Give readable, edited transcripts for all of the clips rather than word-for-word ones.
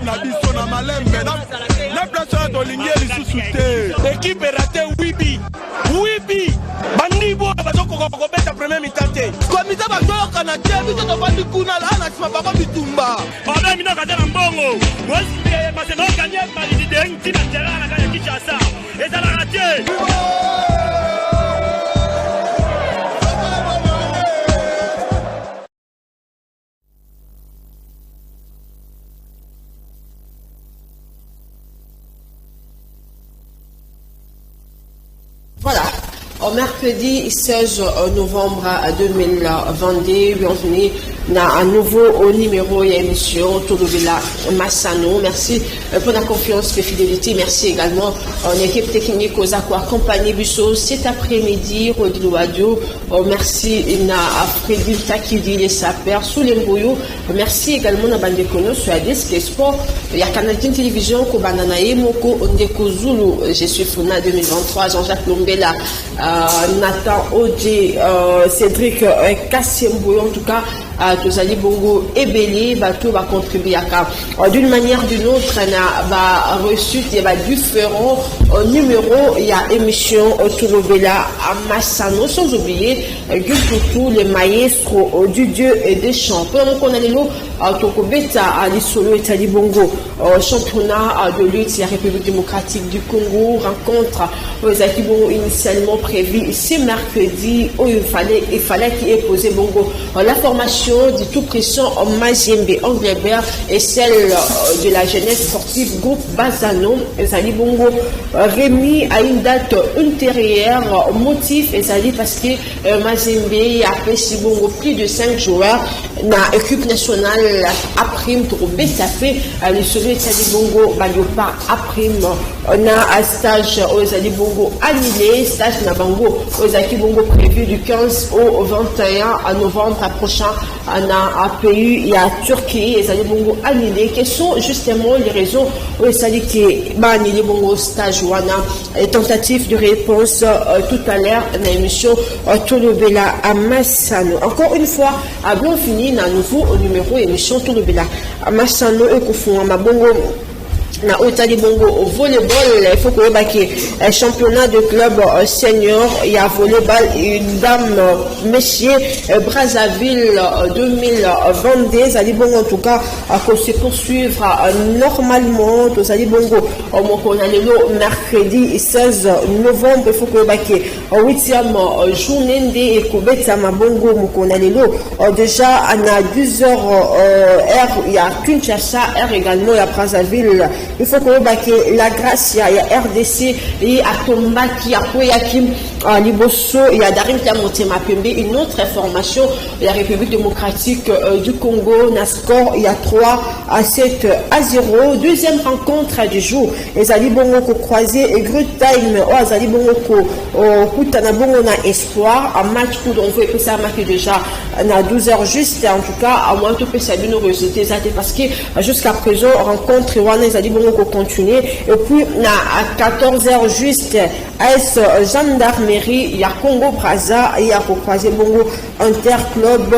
na biso na malembe na place de ligne lisusu te. Équipe raté Wibi bandi bo bazoko ko beta premier mi-temps te. Komite bazoka na te biso to bandi kuna la na sima bako bitumba. Baba mina ka tena mbongo. Moi c'est no gagner par l'idée qui na terrain na ka Kinshasa. Et ça l'a raté. Voilà, au mercredi 16 novembre 2022, bienvenue dans un nouveau numéro et émission Tolobela Massano. Merci pour la confiance et la fidélité. Merci également à l'équipe technique aux accompagnés Busso cet après-midi, Rodrigo Radio. Merci à Frédéric Takidi, les sapeurs, sous les brouillots. Merci également à Bandekono sur la Desk Sport. Il y a Canal Télévision, Kobananae, Moko, Ondeko Zulu, je suis Funa 2023, Jean-Jacques Lombela, Nathan Odé, Cédric Kassimbo, en tout cas. Tozali Bongo et Belé, tout va contribuer à ça. D'une manière ou d'une autre, on a reçu des différents numéros. Il y a émission Tolobela à Massano, sans oublier tous les maestros du Dieu et des champions. Donc on a les lots Tokobeta à l'Isolo et Tali Bongo, championnat de lutte, la République démocratique du Congo, rencontre aux Akibongo initialement prévu ce mercredi où il fallait qu'il ait posé Bongo la formation du tout pression en Mazembe Anglebert et celle de la jeunesse sportive groupe Bazano Zali Bongo remis à une date ultérieure. Motif Zali parce que Mazembe a fait si Bongo plus de 5 joueurs na équipe nationale à prime pour Betafe le soleil Zali Bongo Baliopa à prime on a un stage aux Zali Bongo annulé, stage na Bango aux Zali Bongo prévu du 15 au 21 novembre prochain. On a un pays, il y a Turquie, et Zali Bongo annulé. Quelles sont justement les raisons où Zali qui annulé Bongo stage ou et tentative de réponse tout à l'heure dans l'émission Tolobela à Massano. Encore une fois, à bien fini, dans un nouveau numéro émission Tolobela à Massano et Koufou à Bongo. Na Otali Bongo au volleyball, il faut que le championnat de club senior, il y a volleyball et dame messieurs Brazzaville 2022, Zali Bongo en tout cas qu'on se poursuivre normalement aux Zali Bongo on a le mercredi 16 novembre, il faut que le 8e journée et Kobeta Mabongo on a le déjà à 10h heure il y a Kinshasa heure également il y a Brazzaville. Il faut que la grâce, il y a RDC, il y a Tombaki, il y a Koyakim, Liboso, il y a Darim Kamotema Pembe, une autre information, la République démocratique du Congo, Nascor, il y a 3-7-0. Deuxième rencontre du jour, les Ali Bongo croisé et Good Time, les Ali Bongo Koutana Bongo na espoir, un match où on veut que ça marque déjà à 12h juste, en tout cas, à moins de que ça donne nos résultats, parce que jusqu'à présent, rencontre, les Ali Bongo continuer et puis à 14h juste AS Gendarmerie il y a Congo Brazza il y a croisé Bongo Interclub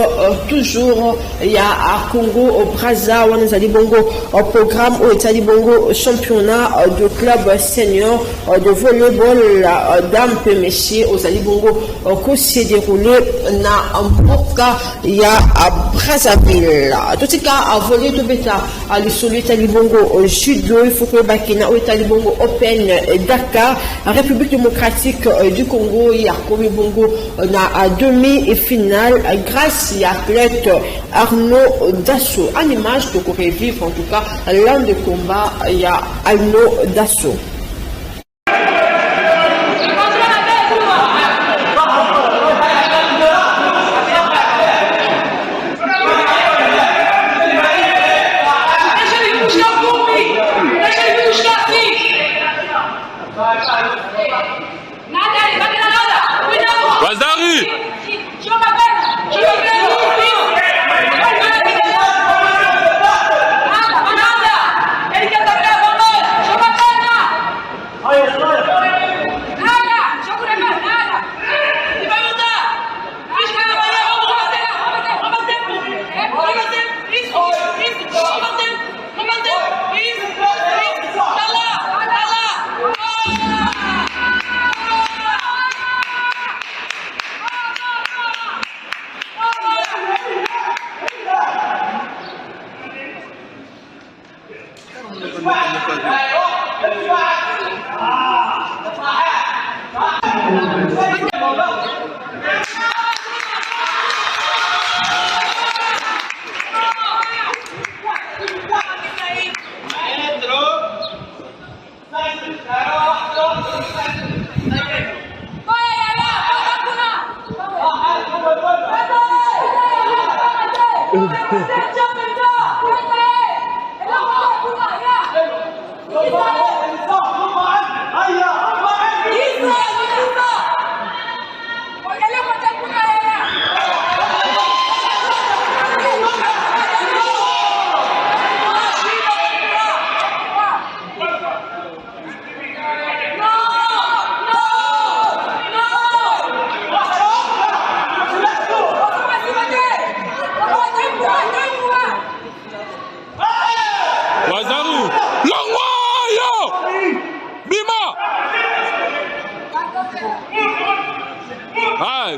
toujours il y a à Congo Brazza où nous allons Bongo au programme où est allé Bongo championnat de club senior de volleyball dames et messieurs aux allé Bongo qui s'est déroulé na Mboka il y a à Brazzaville tout ce cas à voler de bêta à le soleil allé Bongo judo il faut que Bakina Otali Bongo Open Dakar République démocratique du Congo il y a Komi Bongo à demi-finale grâce à l'athlète Arnaud Dasso en image de revivre en tout cas l'un des combats il y a Arnaud Dasso.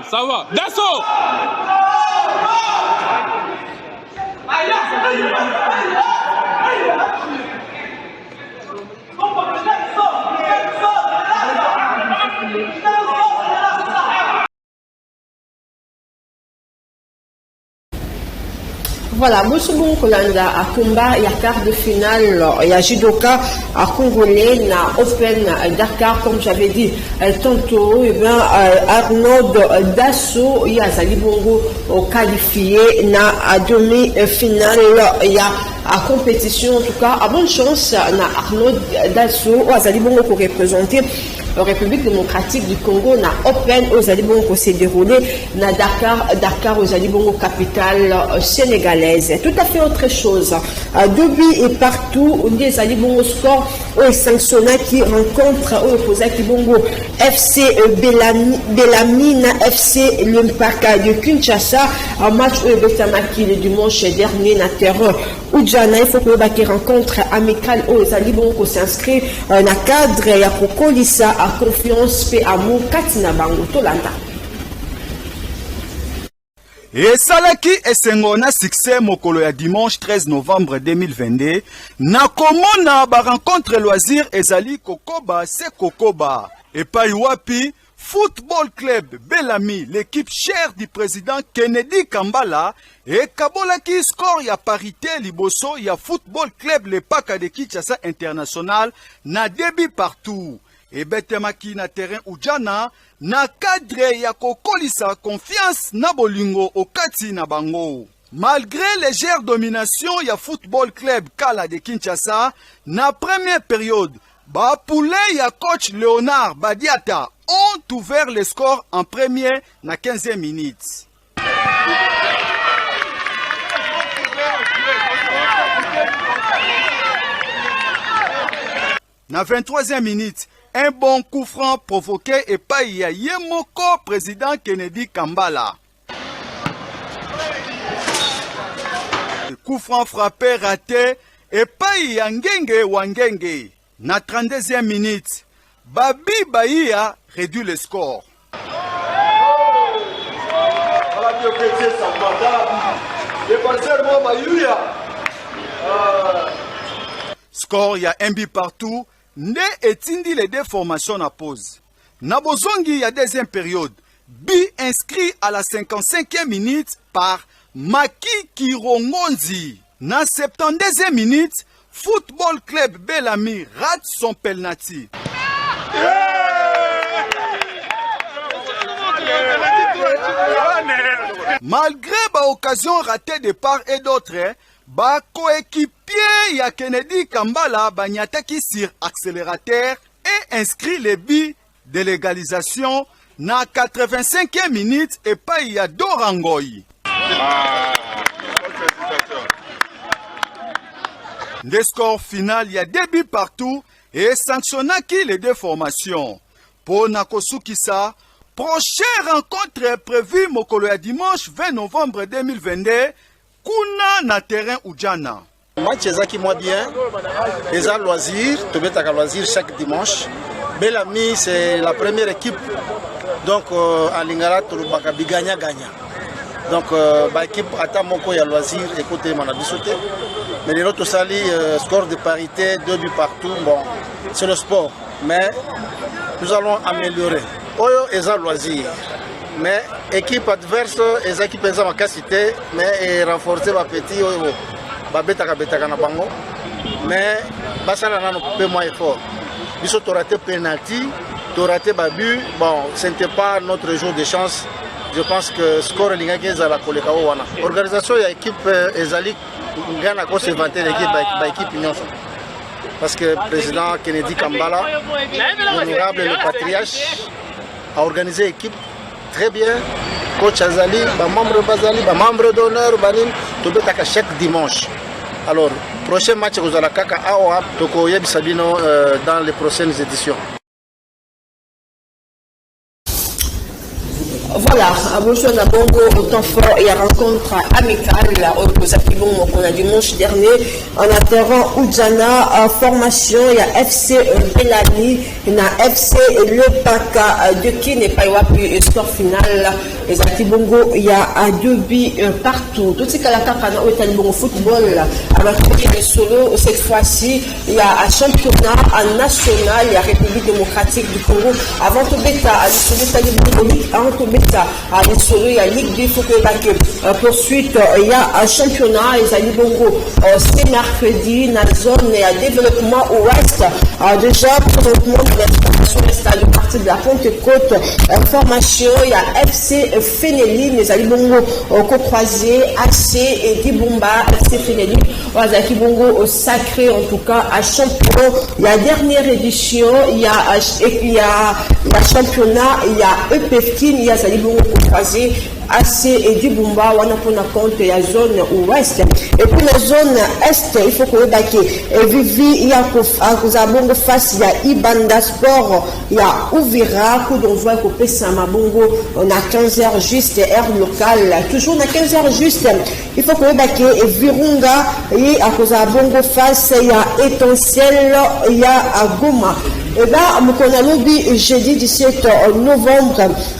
Ça va. Dassault. Voilà, Moussoubou Kolanda à combat, il y a quart de finale, il y a judoka à Congolais, na Open Dakar, comme j'avais dit tantôt, et bien Arnaud Dasso, il y a Zali Bongo qualifié, na demi-finale, il y a à compétition, en tout cas, à bonne chance, na Arnaud Dasso, Zali Bongo pour représenter la République démocratique du Congo, na Open aux Alibongo s'est déroulé, na Dakar aux Alibongo capitale sénégalaise. Tout à fait autre chose. Depuis et partout, des Alibongo score au sanctionné qui rencontre au opposé qui Bongo FC Bellamy na FC Lempaka de Kinshasa, un match au Betamaki le dimanche dernier na terrain. Oudjana, il faut que le rencontre amicale aux Alibongo s'inscrit na cadre ya Kokolisa à confiance pe amour katina bango tolanda. Et Salaki esengo na succès mokolo ya dimanche 13 novembre 2022 na komona ba rencontre loisir ezali kokoba se kokoba et pa wapi Football Club Bellamy, l'équipe chère du président Kennedy Kambala, et Kabolaki score ya parité liboso ya Football Club le Paka de Kinshasa International na débit partout. Et betemaki na terrain Oudjana na cadre ya kokolisa confiance na bolingo okati na bango. Malgré légère domination ya Football Club Kala de Kinshasa na première période, Bapoulé ya coach Léonard Badiata ont ouvert le score en premier na 15e minute. Na 23e minute, un bon coup franc provoqué et par Yemoko, président Kennedy Kambala. Le coup franc frappé raté et par Ngenge Wangenge. Na 32e minute, Babi Bahia réduit le score. Score, il y a un but partout. Né etindi les deux formations à pause. Nabozongi, il y a deuxième période. But inscrit à la 55e minute par Maki Kirongonzi. Na 72e minute, Football Club Bellamy rate son penalty. Malgré l'occasion ratée de part et d'autre, coéquipier ya Kennedy Kambala banyataki sur accélérateur et inscrit le but de l'égalisation na 85e minute et pas ya Dorangoy. Le score final, il y a deux buts partout et sanctionnaki les deux formations. Pour Nakosukisa, prochaine rencontre prévue mokolo ya dimanche 20 novembre 2022, kuna na terrain Oudjana. Match ezaki moi bien, eza loisir, tobetaka loisir chaque dimanche. Bellamy c'est la première équipe, donc à Lingala tolobaka biganya gagna. Donc ba équipe ata moko ya loisir écoutez mon abisoté. Mais les autres sali score de parité, 2 buts partout, bon, c'est le sport, mais nous allons améliorer. Oyo eza loisir. Mais équipe adverse, les équipes ont ma capacité, mais renforcer ma petit, betaka na bango. Mais basala na peu moins effort. Biso to raté penalty, to raté babu, bon, ce n'était pas notre jour de chance. je pense que score lingaki ezala koleka o wana. Organisation ya équipe ezali ngana ko se vanter l'équipe ba équipe nyonso. Parce que le président Kennedy Kambala, l'honorable le patriarche, a organisé l'équipe très bien. Coach Azali, membre d'honneur, tout chaque dimanche. Alors, prochain match vous allez kaka awa toko yebi Sabino dans les prochaines éditions. Voilà, à Bonjour Nabongo, au temps fort et à rencontre amicale au Zakibon qu'on a dimanche dernier en atterrant Oudjana, formation, il y a FC Belani, il y a FC Le Paka de qui n'est pas eu score final. Les Zakibongo, il y a 2 buts partout. Tout ce qu'il y a au Talibongo football, à la de solo, cette fois-ci, il y a un championnat national, il y a République démocratique du Congo. Avant tout bêta, à l'Isolo, il y a Ligue 2, il faut que poursuite, il y a un championnat, les Alibongo, c'est mercredi, dans la zone de développement ouest. Déjà, présentement, le stade de partie de la Pentecôte, formation, il y a FC Fénéline, les Alibongo, co-croisé, AC et Dibumba, FC Fénéline, les Alibongo sacré, en tout cas, à champion. Il y a dernière édition, il y a championnat, il y a EPFT, il y a Alibongo croisé, AC et Dibumba, on a pour compte la zone ouest. Et puis la zone est, il faut que et Vivi, il y a Kozabongo face, il y a Ibanda Sport, il y a Ouvira, qu'on voit qu'au Pessamabongo, on a 15h juste, air locale, toujours on a 15h juste. Il faut que et Virunga, il y a Kozabongo face, il y a Étincelle, il y a Goma. Et là, on a lobby jeudi 17 novembre,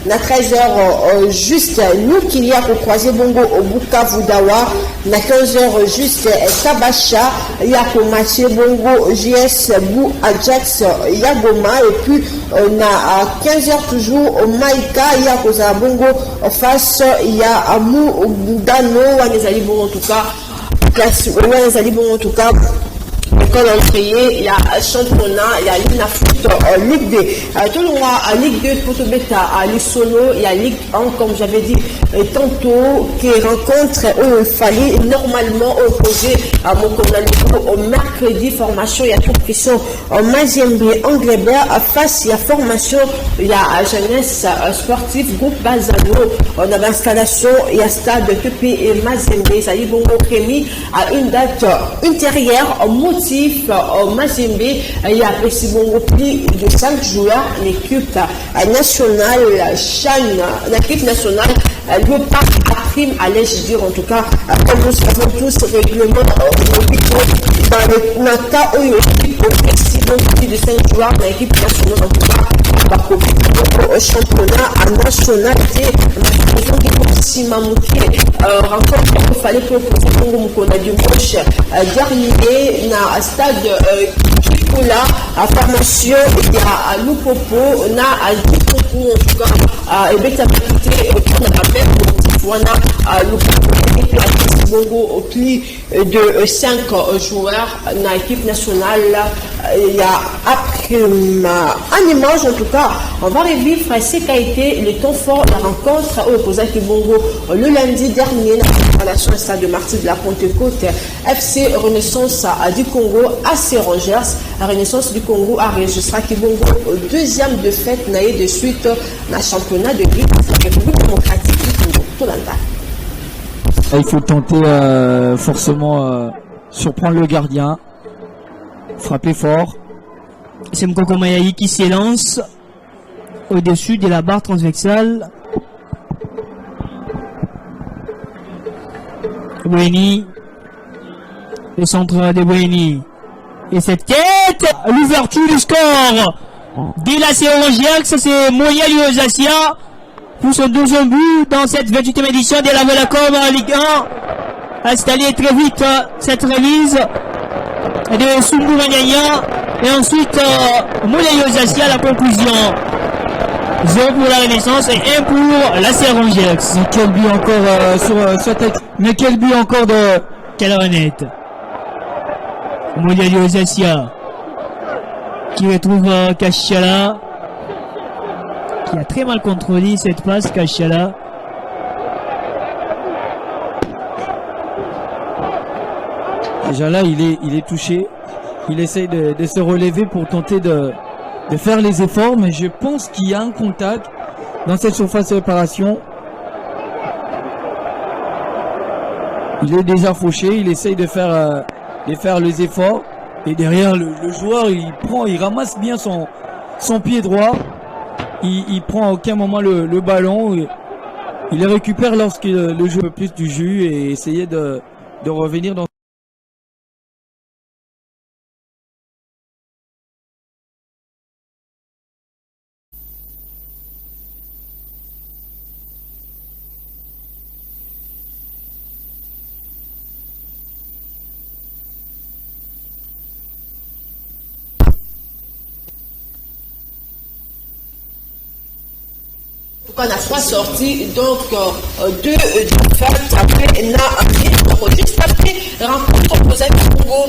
à 13h juste, nous qui y a pour croiser Bongo au Bukavu Dawa, à 15h juste, Kabacha, il y a pour matcher Bongo, JS, Bou, Ajax, Yagoma, et puis on a à 15h toujours au Maïka, il y a pour Bongo face, il y a Amou, Dano, les Alibons en tout cas, les Alibons en tout cas. École entrée, il y a championnat, il y a Ligue Foot, Ligue 2. Tout le monde à Ligue 2, Poto Beta, à l'Isolo, il y a Ligue 1, comme j'avais dit tantôt, qui rencontre où il fallait normalement opposer à Mokonalico au mercredi, formation, il y a toutes qui sont en Mazembe, Anglebert, face, il y a formation, il y a jeunesse sportive, groupe Bazano, on a l'installation, il y a stade TP et Mazembe, ça dit Bongo Kémy, à une date intérieure, motif au Mazembe, il y a Bongo plus de 5 joueurs, l'équipe nationale, Chan, l'équipe nationale, le parc à prime, allais-je dire en tout cas, comme nous savons tous, règlement dans le cas où l'équipe plus de 5 joueurs, l'équipe nationale en tout cas, au championnat nationalité, rencontre qu'il fallait proposer pour Mukona dimanche dernier dans le stade Kikola à formation à Lupopo, on a à Lupopo en tout cas, et bien ça va quitter on a la même voilà à Lupopo Bongo au plus de 5 joueurs dans l'équipe nationale. Il y a après un image en tout cas, on va revivre ce qu'a été le temps fort de la rencontre au opposé de Bongo le lundi dernier dans la stade de Martyrs de la Pentecôte. FC Renaissance du Congo à Rangers. La Renaissance du Congo a enregistré Kibongo deuxième défaite de suite dans le championnat de Ligue République démocratique du Congo. Il faut tenter forcément surprendre le gardien, frapper fort. C'est Mkoko Mayaï qui s'élance au-dessus de la barre transversale. Boueni, le centre de Boueni. Et cette tête, l'ouverture du score de la Cérongiax, c'est Moya Yosasia pour son deuxième but dans cette 28e édition de la Volacom en Ligue 1. Installé très vite cette remise de Sungu Manyanya et ensuite Moya Yosasia à la conclusion. 0 pour la Renaissance et 1 pour la Cérongiax. Mais quel but encore sur tête. Mais quel but encore de Calaronette. Moya Yosasia qui retrouve Kachala, qui a très mal contrôlé cette passe. Kachala Déjà là, il est touché. Il essaye de se relever pour tenter de faire les efforts, mais je pense qu'il y a un contact dans cette surface de réparation. Il est déjà fauché, il essaye de faire les efforts. Et derrière, le joueur, il ramasse bien son pied droit. Il prend à aucun moment le ballon. Il le récupère lorsque le jeu veut plus du jus et essayer de revenir dans. On a 3 sorties, donc 2 défaites après juste après rencontre opposée du Congo,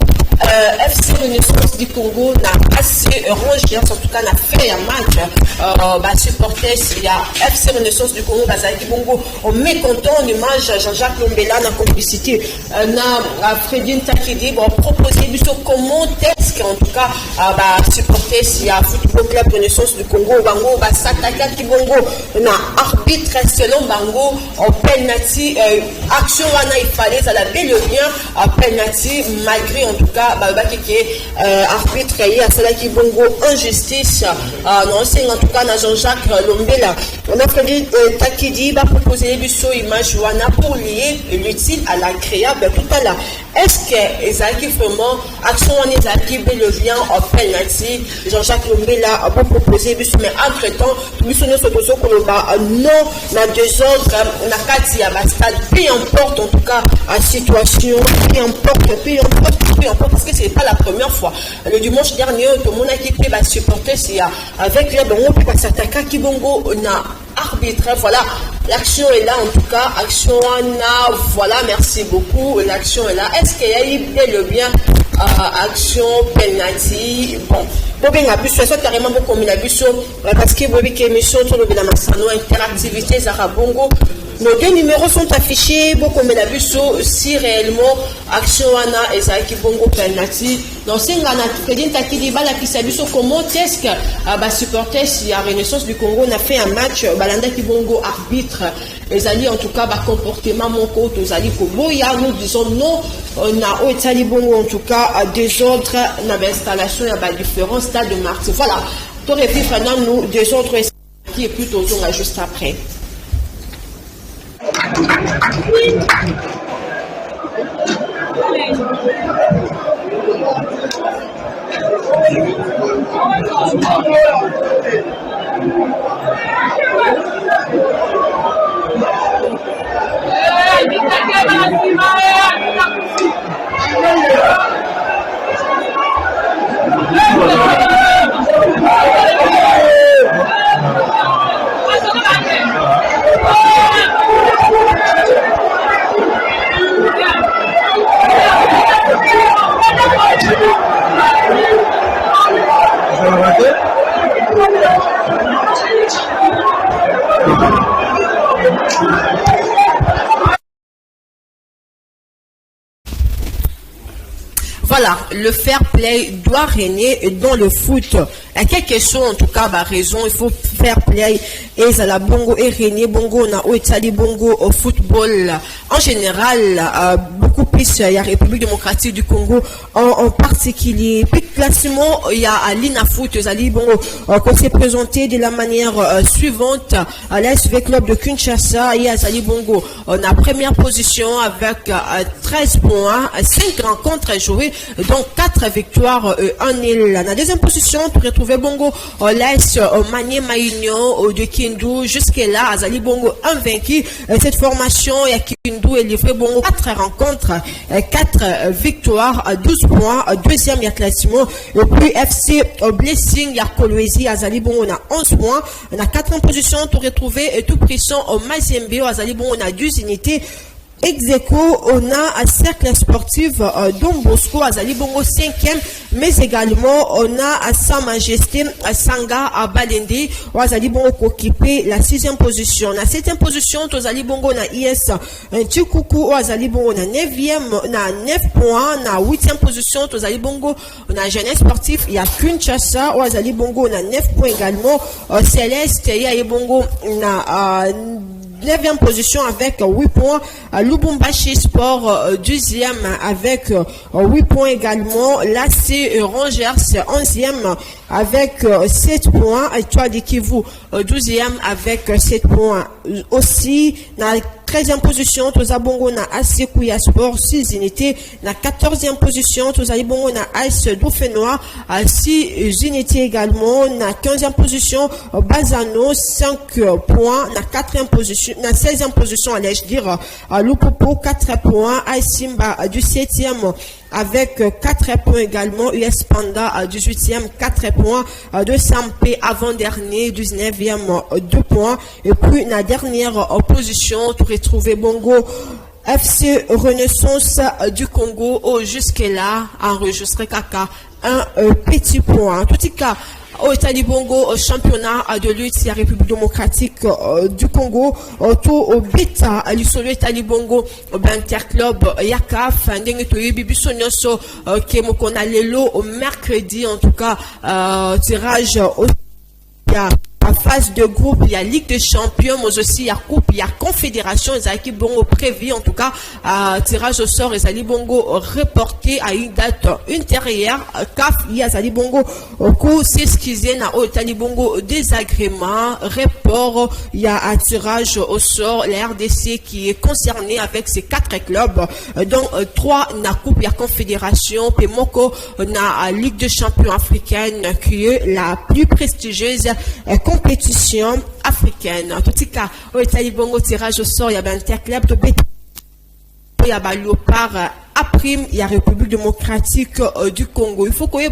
FC Renaissance du Congo n'a assez rangé, en tout cas n'a fait un match, supporter s'il y a FC Renaissance du Congo, Bazaki Bongo, on mécontent l'image Jean-Jacques Lombela dans la complicité, na Fredine Takidi, proposer du comment est-ce qu'en tout cas, supporter s'il y a Football Club Renaissance du Congo, Bango, Sataka Kibongo, na arbitre selon Bango, penalty, action wana il fallait à la belle bien, penalty, malgré en tout cas, arbitre y a cela qui Bongo, injustice, non, c'est en tout cas, na Jean-Jacques Lombela. On a fait Takidi, proposer des images wana pour lier l'utile à l'agréable tout à l'heure. Est-ce que Ezaki vraiment, action wana Ezaki belle bien, penalty, Jean-Jacques Lombela a proposé, mais entre-temps, nous sommes sur non, na désordre, na kati à stade, peu importe en tout cas la situation, peu importe, parce que c'est pas la première fois. Le dimanche dernier, tout le monde a équipé va supporter, c'est avec les bons, puis s'attaquer qui bongo, on a arbitre, voilà, l'action est là en tout cas, action a, voilà, merci beaucoup, l'action est là. Est-ce qu'il y a eu le bien, action, penalty, bon. Bien la bus, ça carrément beaucoup comme la bus, parce que vous avez une émission sur le Bénamassano, interactivité, Zara Bongo. Nos 2 numéros sont affichés, beaucoup comme la bus, si réellement, action Anna et Zaki Bongo penalty. Donc, c'est un crédit qui dit, qui s'abuse, comment est-ce que, supporter, si la Renaissance du Congo, on a fait un match, Balanda Kibongo arbitre, les alliés, en tout cas, comportement, mon côté, aux alliés, nous disons non, on a au Tali Bongo, en tout cas, des autres, on a installation, il y a différents stades de marque. Voilà, pour répondre maintenant, nous, des autres, qui est plutôt juste après. Voilà, le fair play doit régner dans le foot. À quelque chose, en tout cas, raison, il faut fair play. Et ça la bongo et régner bongo, on a Oitali bongo au football. En général, beaucoup plus, il y a République démocratique du Congo en particulier. Puis classement, il y a Alina Foot, Zali bongo, qu'on s'est présenté de la manière suivante. À l'SV Club de Kinshasa, il y a Zali bongo. On a première position avec 13 points, 5 rencontres jouées, donc 4 victoires, 1 nul. La deuxième position, on peut retrouver Bongo, l'AS Mané Maïnion de Kindu. Jusque-là, Azali Bongo invaincu. Cette formation, il y a Kindu et livré Bongo 4 rencontres, 4 victoires, 12 points. Deuxième, il y a classement. Et puis FC Blessing, il y a Kolwezi, Azali Bongo, on a 11 points. On a 4 positions, on peut retrouver tout puissant au Mazembe, Azali Bongo, on a 12 unités. Ex-Aequo, on a un cercle sportif Don Bosco, Azali Bongo 5e, mais également on a à Sa Majesté Sanga à Balende, Azali Bongo occupé la 6e position. La 7e position, Azali Bongo na IS Tchikuku, Azali Bongo na 9e, na 9 points, na 8e position, Azali Bongo na Jeunesse Sportif, il y a Kinshasa, Azali Bongo na 9 points également, Céleste, il y a Bongo na 9e position avec 8 points. Lubumbashi Sport 12e avec 8 points également. L'AC Rangers 11e avec 7 points. Étoile Kivu 12e avec 7 points. Aussi, dans la 13e position, Tozabongo na AC Kouya Sport 6 unités. Na 14e position, Tozabongo na AS Dauphinois 6 unités également. Na 15e position, Bazano 5 points. Na 4e position, na 16e position, allais-je dire, Lupopo 4 points. AS Simba du 7e avec 4 points également. US Panda 18e 4 points. De Sampé avant-dernier 19e 2 points. Et puis la dernière position, tu retrouves Bongo FC Renaissance du Congo. Jusque-là, enregistré Kaka un petit point. En tout cas, au Tali Bongo, championnat de lutte, la République démocratique du Congo, tout au Beta, l'Isolo Tali Bongo, Interclub, Yakaf, Ndenge Toyi, Bibisonyoso, Kemokona Lelo, au mercredi, en tout cas, tirage au en phase de groupe, il y a Ligue des Champions, mais aussi il y a Coupe, il y a Confédération, les équipes Bongo prévues, en tout cas, tirage au sort, les Ali Bongo reporté à une date intérieure. CAF, il y a Ali Bongo, au cours, c'est ce qu'ils ont, au Ali Bongo, désagrément, report, il y a un tirage au sort, la RDC qui est concernée avec ces 4 clubs, donc 3 na Coupe, il y a Confédération, puis Moko, na Ligue des Champions africaine, qui est la plus prestigieuse compétition africaine. En tout cas, au Italie Bongo tirage au sort, il y a un interclub de bêta, il y a un léopard à prime, il y a République démocratique du Congo. Il faut qu'il y ait,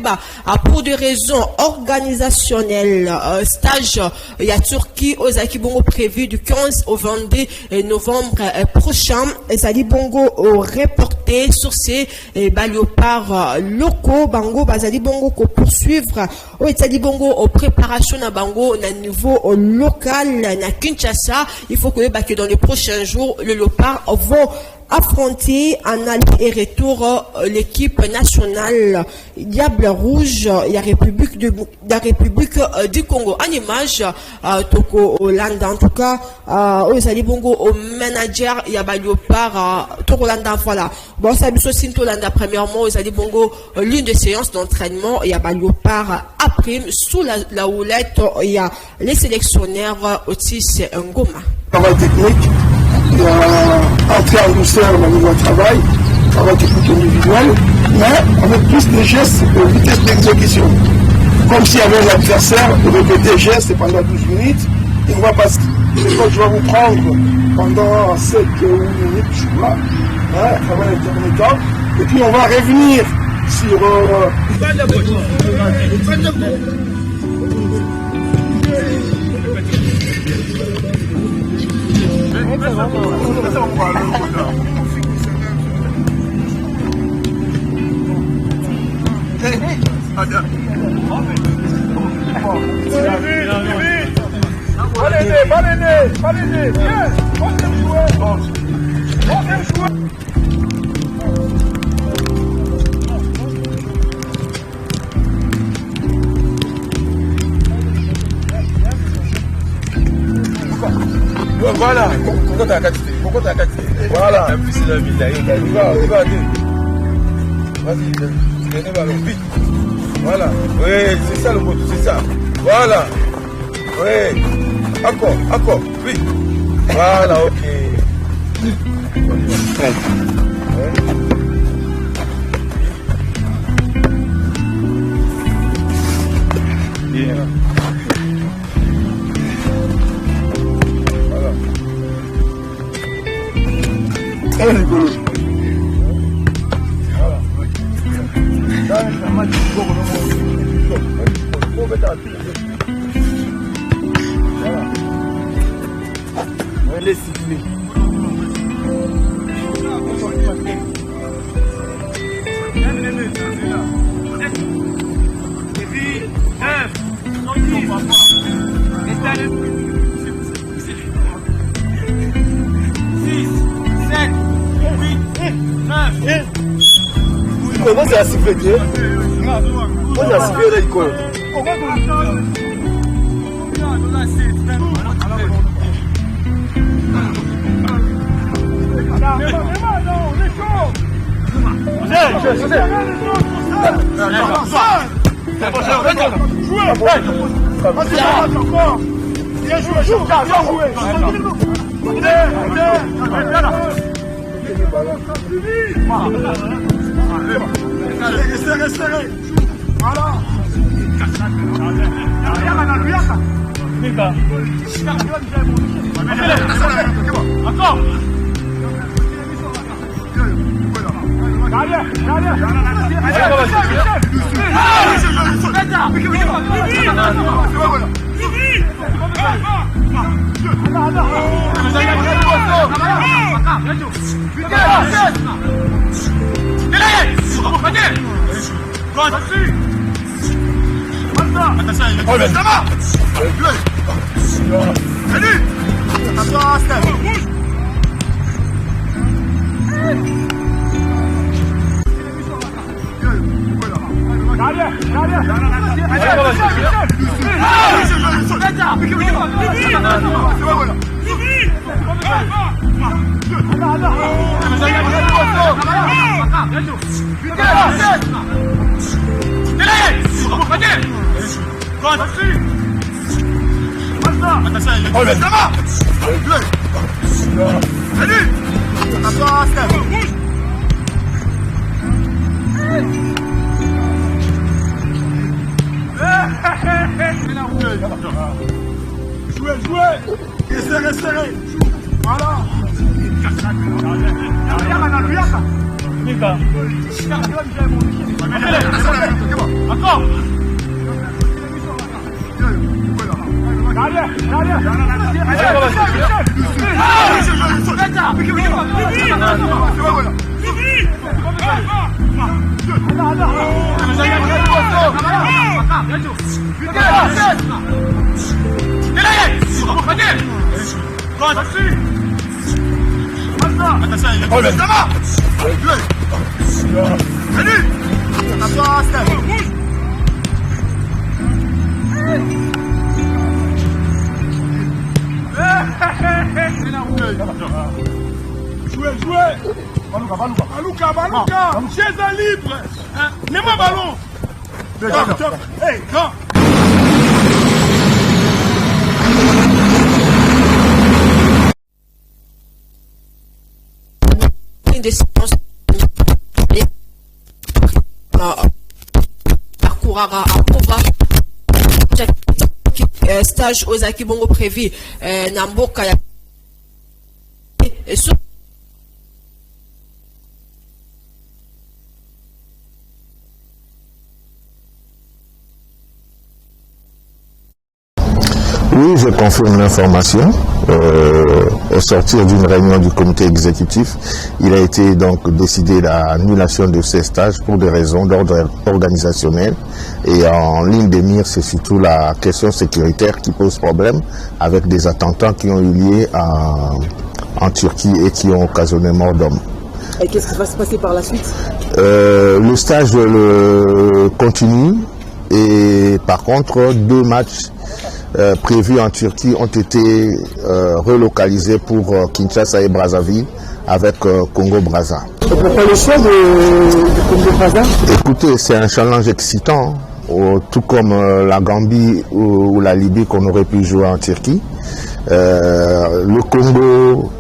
pour des raisons organisationnelles, stage, il y a Turquie aux Zaki Bongo prévu du 15 au 22 novembre prochain. Zali Bongo reporté sur ces léopards locaux. Bango, Zali Bongo poursuivre au Zali Bongo aux préparations à Bango, à niveau local, à Kinshasa. Il faut que dans les prochains jours, les léopards vont affronter en aller et retour l'équipe nationale Diable Rouge, la République du Congo. En image, Toko Hollanda, en tout cas, aux Ali Bongo, au manager, il y a Léopard, Toko Hollanda, voilà. Bon, ça a aussi Hollanda, premièrement, aux Ali Bongo, l'une des séances d'entraînement, il y a Léopard à prime, sous la houlette, il y a les sélectionnaires Otis Ngoma. Travail technique. Entrer en douceur dans le travail, travail technique individuel, mais avec plus de gestes de vitesse d'exécution. Comme s'il y avait l'adversaire de répéter gestes pendant 12 minutes, il ne va pas. Je vais vous prendre pendant 7 ou 8 minutes, je sais pas, travail intermittent, et puis on va revenir sur. Voilà, pourquoi t'as capté? Voilà, c'est la vie, vas-y, donnez le ballon, vite. Voilà, oui, c'est ça le mot, c'est ça. Voilà, oui, encore, oui. Voilà, ok. Bien. Comment c'est la sifflette? Comment c'est la sifflette? Serré. Voilà. Encore. Jouez. Balouka. Chiesa libre. Mets-moi ballon. Hey, non. Des séances Parcourara à Pova stage aux Akibongo prévu Namboka et Oui, je confirme l'information. Au sortir d'une réunion du comité exécutif, il a été donc décidé l'annulation de ces stages pour des raisons d'ordre organisationnel. Et en ligne de mire, c'est surtout la question sécuritaire qui pose problème avec des attentats qui ont eu lieu en Turquie et qui ont occasionné mort d'hommes. Et qu'est-ce qui va se passer par la suite? Le stage continue et par contre, 2 matchs prévus en Turquie ont été relocalisés pour Kinshasa et Brazzaville avec Congo-Brazza. Et pourquoi le choix de Congo-Brazza? Écoutez, c'est un challenge excitant, tout comme la Gambie ou la Libye qu'on aurait pu jouer en Turquie. Le Congo,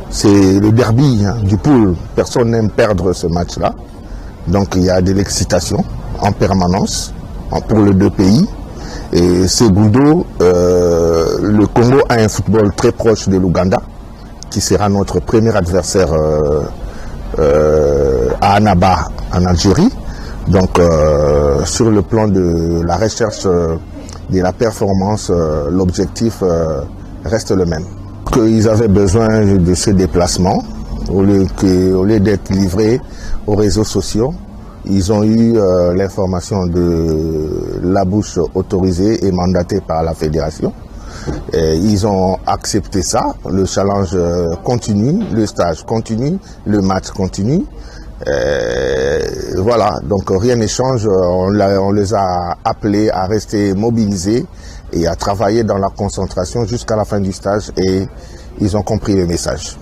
c'est le derby du pool. Personne n'aime perdre ce match-là. Donc il y a de l'excitation en permanence pour les 2 pays. Et Segundo, le Congo a un football très proche de l'Ouganda, qui sera notre premier adversaire à Annaba, en Algérie. Donc, sur le plan de la recherche de la performance, l'objectif reste le même. Qu'ils avaient besoin de ce déplacement au lieu d'être livrés aux réseaux sociaux. Ils ont eu l'information de la bouche autorisée et mandatée par la fédération. Ils ont accepté ça, le challenge continue, le stage continue, le match continue. Voilà, donc rien ne change, on les a appelés à rester mobilisés et à travailler dans la concentration jusqu'à la fin du stage et ils ont compris le message.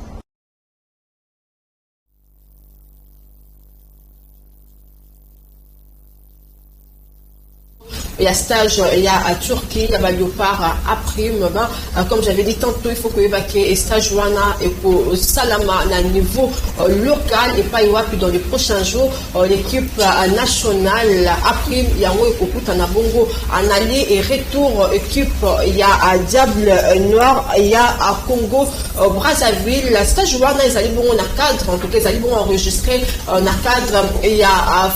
Il y a stage, il y a à Turquie, il y a Léopard à Prime. Comme j'avais dit tantôt, il faut que évacuer stage Wana et pour Salama à niveau local et pas puis dans les prochains jours l'équipe nationale à Prime, il y a un Bongo en aller et retour équipe, il y a à Diable Noir, il y a à Congo Brazzaville. Stage Wana, ils allaient bon en cadre, en tout cas ils allaient bon enregistrer en cadre. Il y a à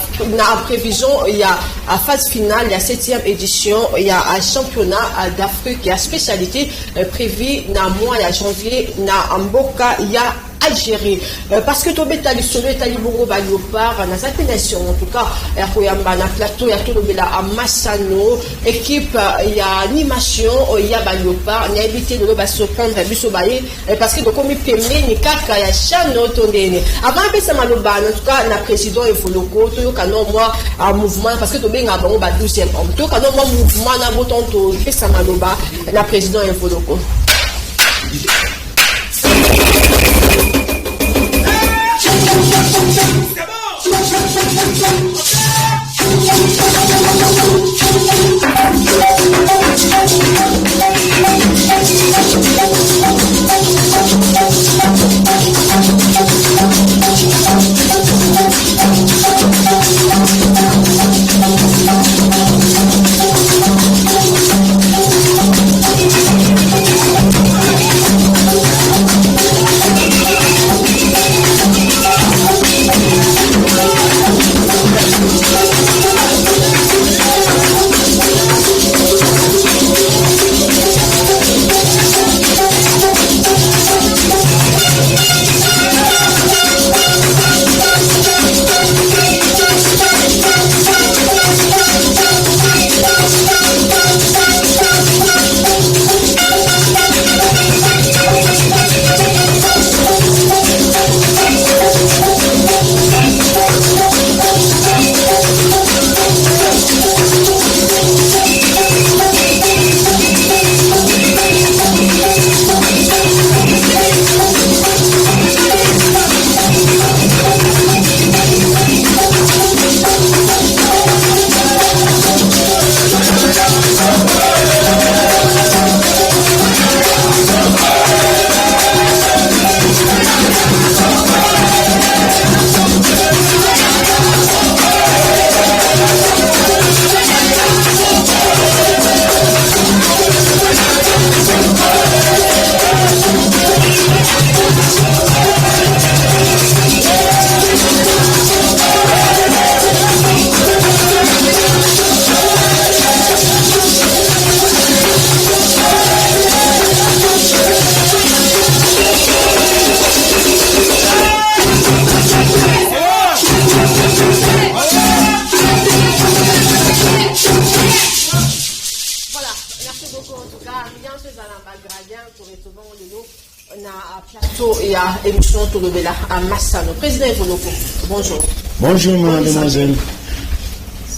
prévision, il y a à phase finale, il y a 7e édition, il y a un championnat d'Afrique, il y a spécialité prévue dans le mois de janvier, dans Mboka, il y a Algérie. Parce que tout le monde solo est allé bongo Léopard, dans cette nation, en tout cas, il y a un plateau, il y a tout le monde à Massano, équipe, il y a animation, il y a Léopard, il y a évité de se prendre un bus au balai, parce que comme il peut mener, il y a chano tondene. Avant de faire Maloba, en tout cas, le président est Foloko, tout le canon, moi, un mouvement, parce que tout le monde a bon, 12e homme. Tout le canon, moi, mouvement, n'a pas tant de faire Maloba, le président est Foloko. À Massano. Président Evoloko, bonjour. Bonjour, mademoiselle.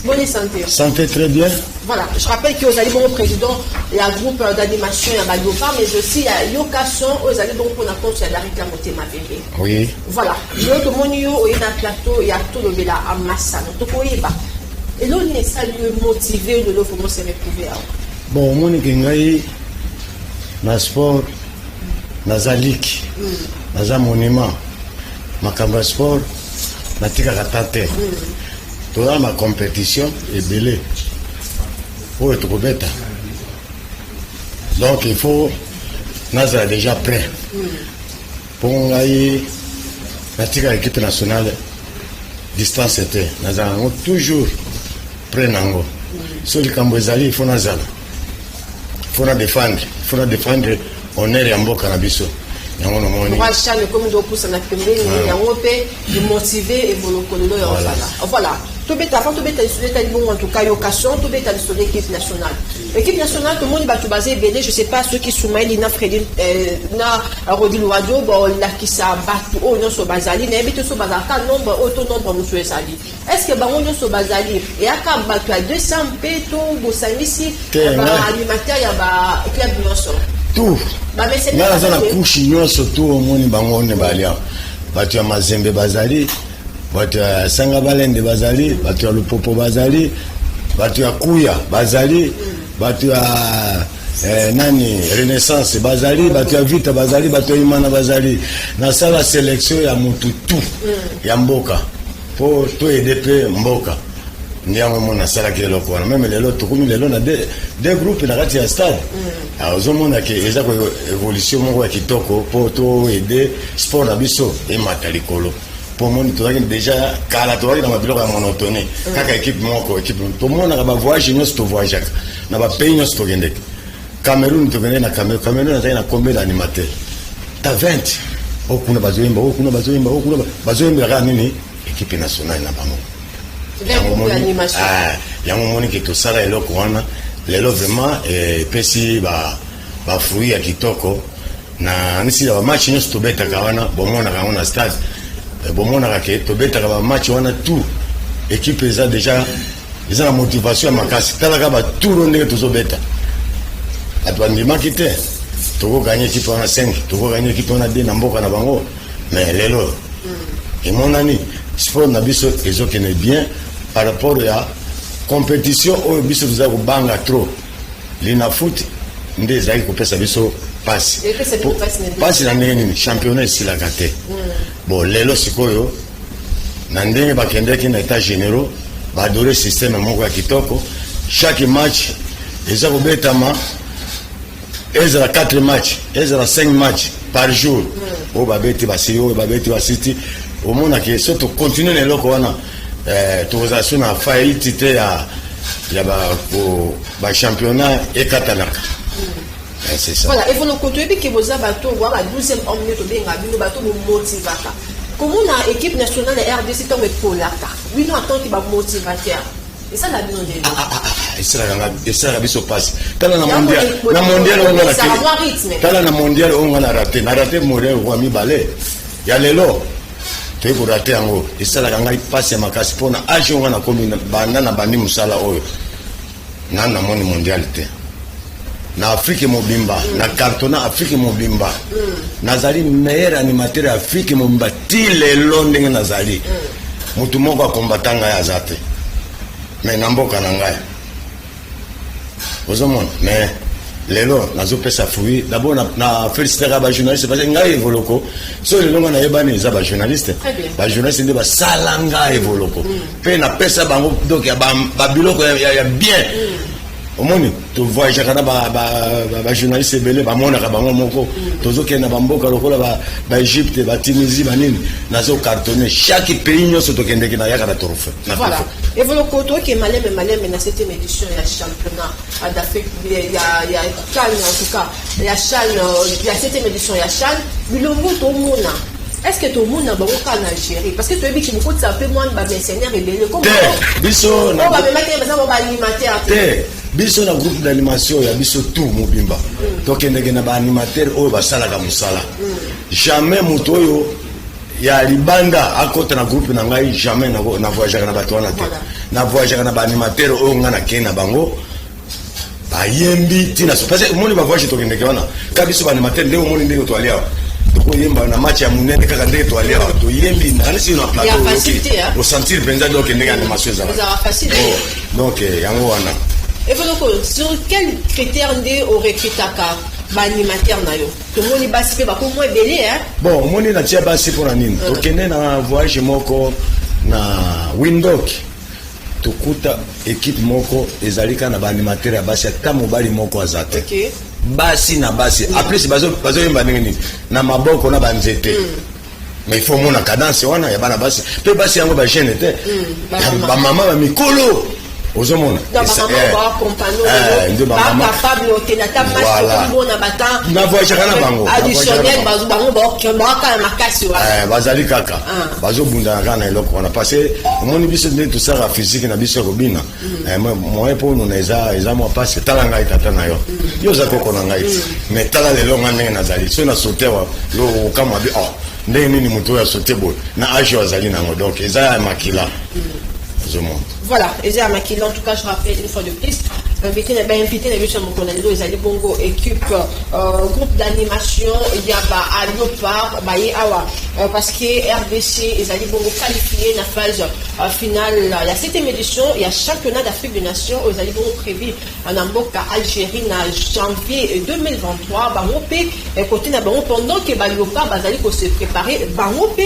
Bonne santé. Santé très bien. Voilà, je rappelle que vous allez bon président, il y a un groupe d'animation, il y a Léopard, mais aussi il y a Yokason, vous allez bon pour la compte, il y a la réclame bébé. Oui. Voilà, il y a tout le monde, il y a un plateau, il y a tout le monde à Massano. Donc, oui, bah. Et là, on est ça lui motivé de l'eau, comment se retrouver. Bon, mon équipe, na sport, na zalik, na monument. Makamba sport, natika katate. Toda ma compétition est belée. Pour être bête. Donc il faut, Nazara déjà prêt. Pour aller, natika équipe nationale, distance était. Nazara toujours prêt nango. Sur le Cambozali, il faut Nazara. Il faut la défendre. Il faut la défendre honneur et ambo canabiso. yango no moni roi Charles comme do poussa na pembeni yango pe de motiver et volokolo ya voilà to beta avant to beta isolé bon en tout cas occasion to beta sur l'équipe nationale tout le monde va tout baser belé je sais pas ceux qui soumaili na Fredin na Rodil Wado bon la qui ça batu o non so bazali na bito so bazaka nombre auto nombre mutu esali est-ce que bango non so bazali et aka batu à 200 peto bosangisi ba animateur ya ba club nyonso tout naza na kushi nyonso tu omoni bango ne balia bato ya Mazembe bazali bato ya Sanga Balende bazali bato ya Lupopo bazali bato ya Kuya bazali bato ya nani Renaissance bazali bato ya Vita bazali bato ya Imana bazali na sala sélection ya mututu ya mboka po to EDP mboka ndiango mona sala ke loko wana même lelo tukumi lelo na deux groupes na kati ya stade azomona ke eza ko évolution moko ya kitoko po to aider sport na biso e matalikolo po moni to déjà kala to na mabiloko ya monotonie kaka équipe moko équipe to mona ka ba voyage nyos to voyage na ba pays nyos to gende Cameroun to gende na Cameroun na combien d'animateurs ta 20 okuna bazoyimba ka nini équipe nationale na bango yango moni ke tosala eloko wana lelo vraiment pesi ba fruit ya kitoko na nisi ba match nyonso tobetaka wana bomonaka yango na stade bomonaka ke tobetaka ba match wana tout équipe eza déjà na motivation ya makasi talaka baturo ndenge tozobeta bato bandimaki te tokoganye équipe wana 5 tokoganye équipe wana 2 na mboka na bango mais lelo emonani sport na biso ezokende bien par rapport à compétition au biso tuza kubanga trop lina foot nde ezali kopesa biso passe na ndenge nini championnat esilaka te bon lelo sikoyo na ndenge bakendeki na état généraux badore système moko ya kitoko chaque match eza kobetama ezala 4 matchs ezala 5 matchs par jour oyo babeti basiri oyo babeti basiti omona ke so tocontinue na eloko wana tokozala so na faillite te ya championnat ekatanaka c'est ça voilà et vous nous contribuez que vous avez bateau voir la 12e homme to benga bino bateau mo motivaka comment na équipe nationale de RDC to metolaka bino attend ki ba motivateur et ça la bino de esala biso passe tala na mondial on a raté modèle wa mibale ya lelo te ko raté yango esala ngai passe makasi pona age on na komi banda na bandi musala oyo nana moni mondial te na Afrique mobimba na cartona Afrique mobimba nazali meilleur animateur Afrique mobimba ti lelo ndenge nazali mutu moko akombatanga ya zate mais na mboka na ngai ozomona mais lelo nazopesa fruit d'abord na féliciter ba journaliste parce que ngai evoloko so lelo na yebani za ba journaliste nde ba salanga evoloko pe na pesa bango donc ya ba biloko ya bien omoni to voyage kana ba journaliste belé ba mona ka bango moko tozokenda ba mboka lokola ba Egypte ba Tunisie ba nini nazo cartonner chaque pays nyonso tokendeki na yaka na trophée voilà et vous le côté qui malem na cette édition ya championnat d'Afrique ya CHAN en tout cas ya CHAN ya cette édition ya CHAN bilongo to mona est-ce que tout le monde a beaucoup en Algérie parce que tu as vu que beaucoup ça fait moins de mercenaires et belé comme biso on va me mettre par exemple animateur biso na groupe d'animation ya biso tout mobimba tokendeke na ba animateur oyo basalaka musala jamais moto oyo ya libanda akota na groupe na ngai jamais na voyager na bato wana te na voyager na ba animateur oyo ngana kena bango bayembi tina parce que moni ba voyager tokendeke wana ka biso ba animateur ndenge moni ndenge to alia to yemba na match ya munene kaka ndenge to alia to yembi na si na plateau au sentir penza donc ndenge animation za donc yango wana. Et vous sur quel critère aurait été ta animateur nayo tout le monde basi pe ba ko moins belé hein bon moni na tia basi pour na nini tokende na voyage moko na Windhoek tokuta équipe moko ezalika na ba animateur ya basi ata mobali moko azate OK basi na basi après c'est bazo yemba nini na maboko na banzete mais il faut mona cadence wana ya bana basi pe basi yango ba jeune te ba mama ba mikolo ozomona na voyagaka na bango bazali kaka bazobundana kaka na eloko wana parce omoni biso nde tosala physique na biso ekobina moyen mpo nuna eza mwa pasi tala ngai tata na yo yo oza koko na ngai mais tala lelo nga ndenge nazali so na sauté wa lo okamwa bi ndenge nini moto oyo asaute boye na age azali nango donc eza ya makila ozomona. Voilà, et en tout cas, je rappelle une fois de plus, invité Mokonando, ils allaient bongo équipe groupe d'animation, il y a à Léopard, parce que RBC, ils allaient bongo qualifier la phase finale. Il y a 7e édition, il y a championnat d'Afrique des Nations, ils allaient bongo prévu en Amboka, Algérie, en janvier 2023. Barope, côté na baron pendant que Léopard, bazali ko se préparer. Barope,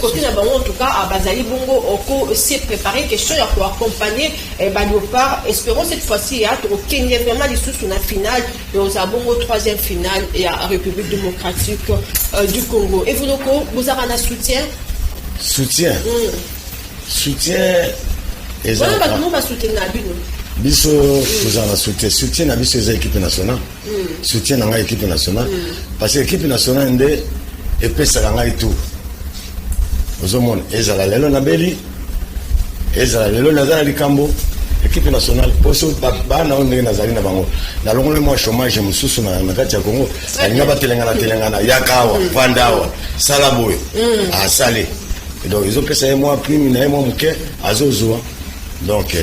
côté na baron en tout cas, bazali bongo se préparer. Question à quoi accompagner Léopard. Espérons cette fois-ci au Kenya vraiment les sous la finale et aux abongos 3e finale et à République démocratique du Congo. Et vous vous avez un soutien? Soutien. Et ça va nous soutenir biso vous avez un soutien à biso les équipes nationales. Soutien à l'équipe nationale parce que l'équipe nationale ndé epesa nga tout. Vous avez ezala lelo na beli ezala lelo nazala likambo équipe nationale poso bana on nazali na bango na longo le mois chômage mususu na kati ya Congo alinga batelengana yakawa pandawa salaboy asale donc ils ont payé moi prime na moi muke azozwa donc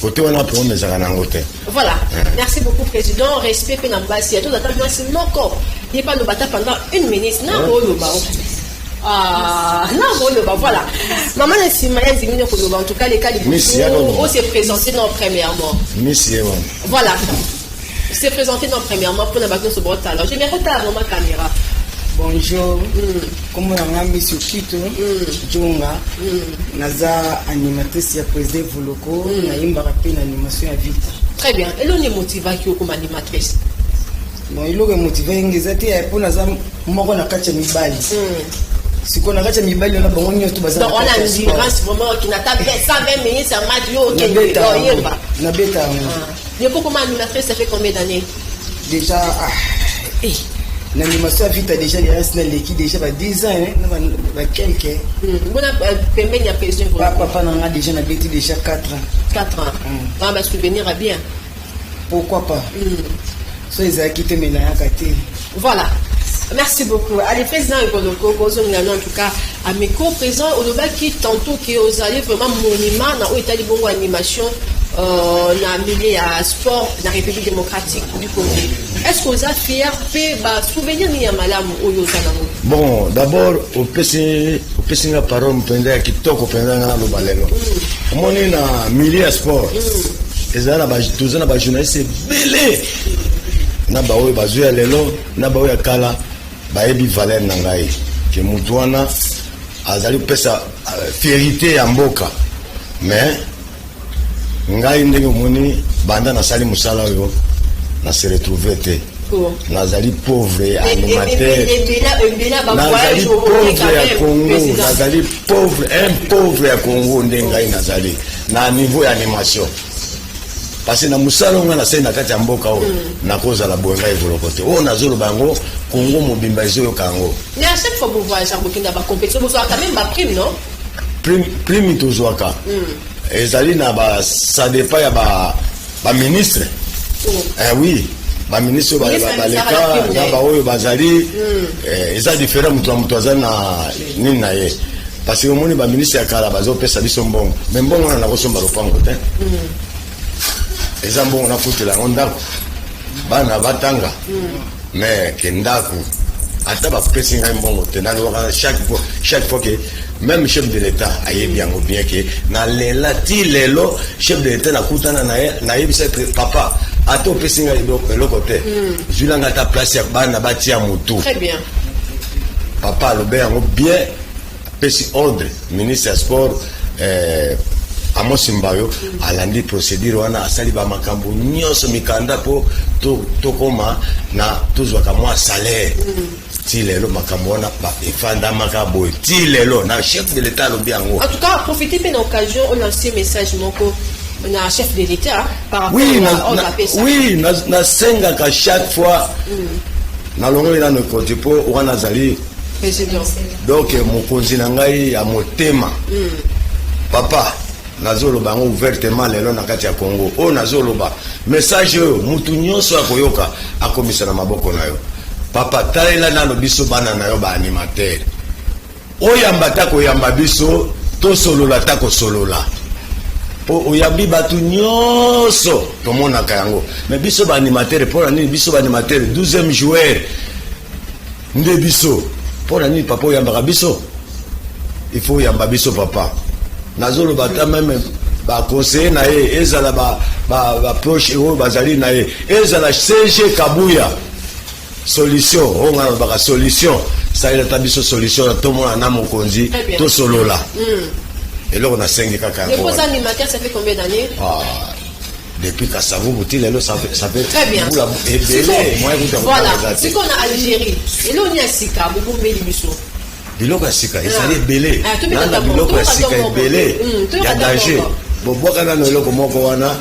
côté on a pour mes nangote. Voilà, merci beaucoup président, respect pe na mbasi tout attendre merci encore il pas le bata pendant 1 minute na bolo ba non, voilà. Maman, en tout cas, les cas on s'est présenté non premièrement. Voilà. C'est présenté non premièrement pour la bataille sur votre talent. Je me retard dans ma caméra. Bonjour. Comme on a mis sur Chito, Djonga, Naza animatrice ya président Voloko, Naïmba rappel animation à vite. Très bien. Et l'on est motivé comme animatrice. Bon, il est motivé. Il est pour Naza moko na kacha mibali. Si on a raté mibali on a bon nyos tout bazar. Donc on a une différence vraiment qui n'a pas 120 minutes à Madio qui na beta. Il faut comment animatrice ça fait combien d'années? Déjà l'animation vite a déjà reste dans l'équipe déjà 10 ans hein, quelques. On a permis de président papa n'a déjà na bêti déjà 4 ans. 4 ans. Ah bah souvenir à bien. Pourquoi pas? So ils a quitté maintenant voilà. Merci beaucoup. Allez, président Eboloko, en tout cas, à mes co-présents, au Nobel qui tantôt qui aux allez vraiment monument dans l'état de bongo animation, na milieu à sport, dans la République démocratique du Congo. Est-ce que vous êtes fiers de souvenir de Yamalam ou Yozanamo? Bon, d'abord, au PC la parole, pendant qui toque au pendant dans le balelo. Mon na milieu à sport. Les ana tous na journaliste belé. Na baoye bazuya lelo, na baoye kala. Baebi valeur na ngai ke mutu wana azali pesa fierté ya mboka mais ngai ndenge omoni banda nasali musala oyo na se retrouver te nazali pauvre animateur nazali pauvre ya Congo nazali pauvre un pauvre ya Congo ndenge ngai nazali na niveau ya animation parce que na musala nga na sena kati ya mboka o na koza la boenga evoloko te o nazolo bango Congo mobimba ezo kango mais à chaque fois vous voyez ça bokina ba compétition vous avez quand même ba prime non prime tozwaka ezali na ba ça dépend ya ba ministre oui ba ministre ba leka na ba oyo bazali eza différent mutu azali na nini na ye parce que moni ba ministre ya kala bazo pesa biso mbongo mais mbongo na kosomba lopango te ezambo on a foutu la onda bana batanga mais kendaku ata ba pressing un bon tenant chaque fois que même chef de l'état aye bien ou bien que na lelati lelo chef de l'état na kutana na yebisa papa ato pressing le côté julanga ta place ya bana batia mutu très bien papa Robert bien pesi ordre ministre des sports Amos Simbayo alandi procédure wana asali ba makambo nyoso mikanda po to koma na tozwa kamwa salaire ti lelo makambo wana ba efanda makabo ti lelo na chef de l'état lobi yango en tout cas profitez de l'occasion on lance un message moko un chef de l'État par rapport oui, na sengaka chaque fois na longo ina côté po wana zali président. Donc mokonzi na ngai ya motema papa nazoloba ngo ouvertement lelo na kati ya Congo o nazoloba message oyo mutu nyonso akoyoka akomisa na maboko na yo papa talela nano biso bana na yo ba animateur oyamba tako yamba biso to solola tako solola po oyambi batu nyonso tomonaka yango mais biso ba animateur pour nini biso ba animateur 12e joueur nde biso pour nini papa oyamba biso il faut yamba biso papa nazolo bata même ba conseiller na ye ezala ba proche o bazali na ye ezala CG Kabuya solution onga ba solution ça il a biso solution to mona na mokonzi to solola et là on a 5 kaka. Les beaux animateurs ça fait combien d'années? Depuis Kassavou Bouti là ça fait très bien. Voilà, c'est qu'on a Algérie et là on y a Sika beaucoup de biso biloko sika ezali belé na biloko sika belé ya danger boboka na eloko moko wana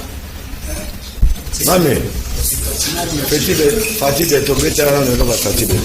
mame petit de tomber na eloko petit de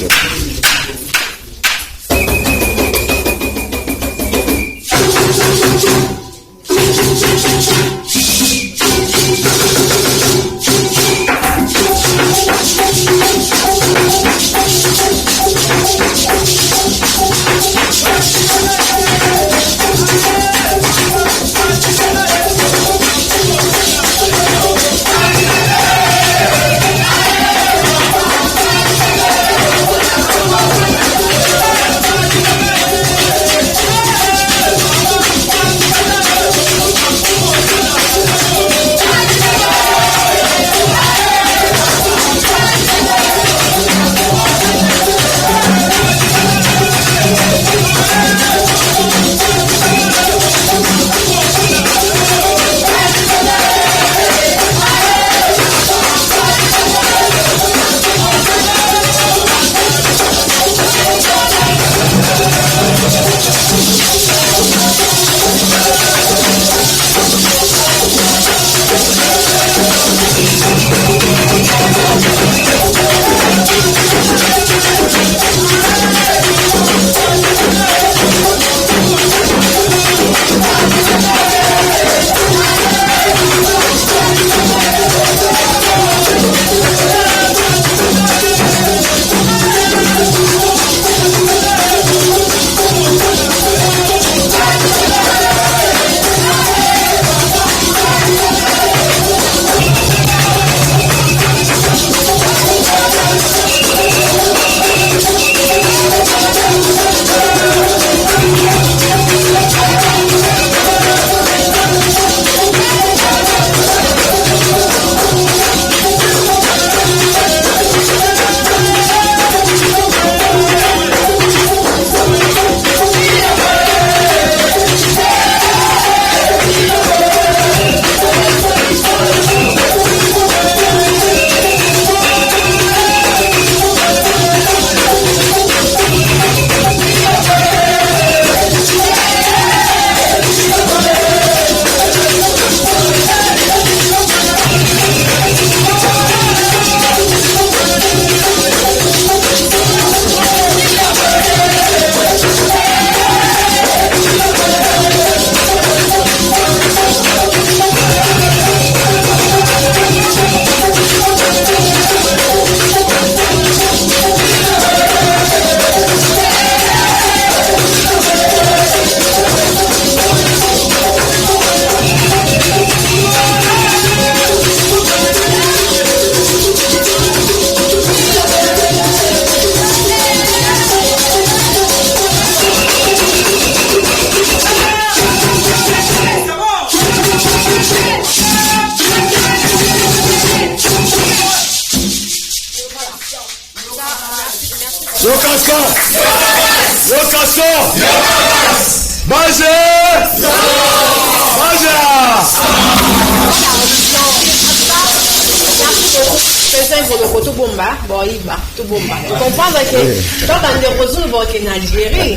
comprendre que quand on est retourné en Algérie,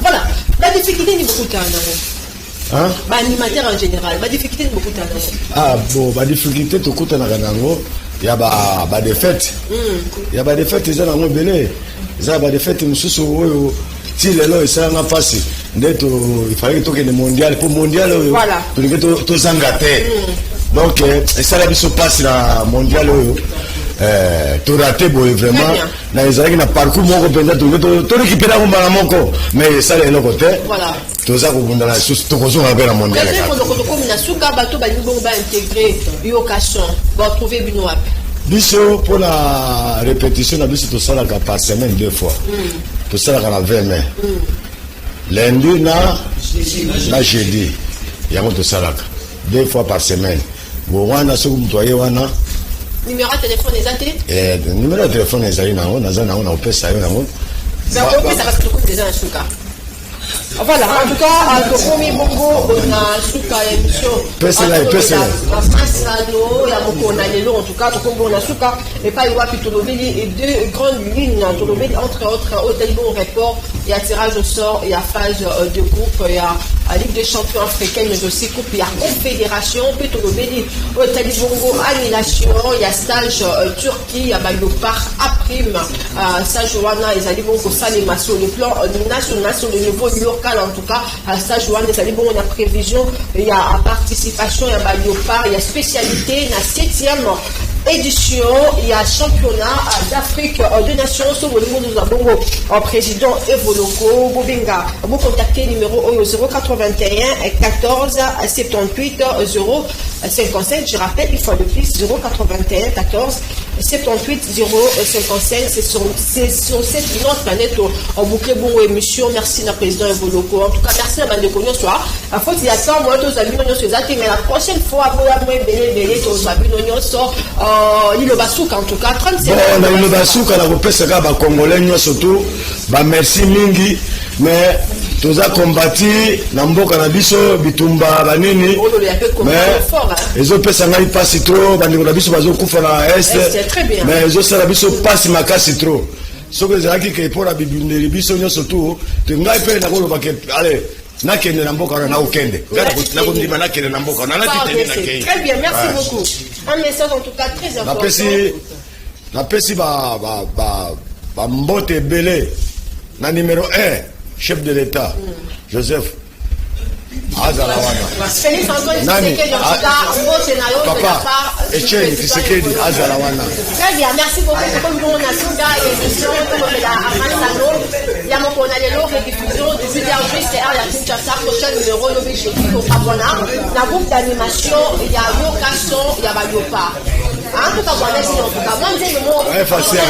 voilà, la difficulté n'est beaucoup de temps. Hein? Animateur en général, la difficulté de beaucoup de temps. Ah bon, la difficulté tout coûte il y a des fêtes. Il y a des fêtes, ils ont belé. Il y a des fêtes, si les lois sont en face, il fallait que le mondial pour mondial. Voilà. Tout s'engager. Donc, ça la vie se passe la mondial. Tout raté vraiment. Dans les années, parcours mon tout récupéré à mon mais ça les côté. Voilà. Tout ça vous dans la sous tout qu'on a la mondial. Comme na suka bato ba intégrer yocation va trouver binoap. Biso pour la répétition na biso tout ça la par semaine 2 fois. Tout ça la 20 mai. Lundi na jeudi. Il y a tout ça là 2 fois par semaine. Bon wana so mtoye wana numéro de téléphone des athées? Numéro de téléphone des athées, on a fait ça. Ça va parce que tu des Souka. Voilà, en tout cas, Tokomi Bongo, on a Souka émission. Personnel. En tout cas, Tokomi Souka, et pas Iwapi Tolobeli, et 2 grandes lignes, Tolobeli, entre autres, Hôtel Bon Report, il y a tirage au sort, il y a phase de groupe, il y a Ligue des champions africaine, mais aussi coupe, il y a confédération, puis Tolobeli, Hôtel Bongo, annulation, il y a stage Turquie, il y a Bayopar, A-prime, stage Wana, ils allaient Bongo Salema sur le plan national, sur le niveau local en tout cas, stage Wana, ils allaient Bongo, la prévision, il y a participation, il y a Bayopar, il y a spécialité, la 7e édition, il y a championnat d'Afrique de nations sur le niveau de Zabongo en président Evoloko Bobinga. Vous contactez le numéro 081 14 78 055. Je rappelle une fois de plus 081 14 78 055. C'est sur cette notre planète en bouclé bon émission. Merci la président Evoloko. En tout cas, merci à la bande de cognos soir. À faute il y a ça, moi, tous amis, mais la prochaine fois, vous avez belé, tous amis, sort. L'île Basuka en tout cas 37 bon l'île Basuka la repesa ba congolais surtout ba merci mingi mais tous a combattu na mboka na biso bitumba banini mais ils ont pesa ngai passe trop bandiko na biso bazo kufa na est mais ils ont sala biso passe makasi trop ce que zaki ke pour la bibundeli biso surtout te ngai pe na ko ba ke allez nakende na mboka na ukende na kondima nakende na mboka na natitene na kende. Très bien, merci beaucoup. Un message en tout cas très important. Na pesi ba mbote belé na numéro 1 chef de l'État Joseph Azalawana. Félix Antoine Tshisekedi en tout cas mbote na yo de la part Etienne Tshisekedi Azalawana. Très bien, merci beaucoup comme on a Souda et émission comme la Amansano. Il y a mon colonel rediffusion du 8h juste à la Kinshasa prochain numéro le bichot au Kabwana. La groupe d'animation, il y a Yokason, il y a Bayopa. En tout cas, voilà, c'est en tout cas. Moi, j'ai le mot. Ouais, facile.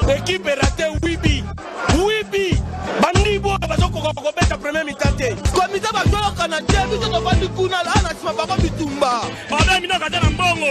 Équipe raté Wibi. Bandi bo bazoko kobeta premier mitate komite bazoyokana te biso tofandi kuna la na nsima bango bitumba obe minoko ate na mbongo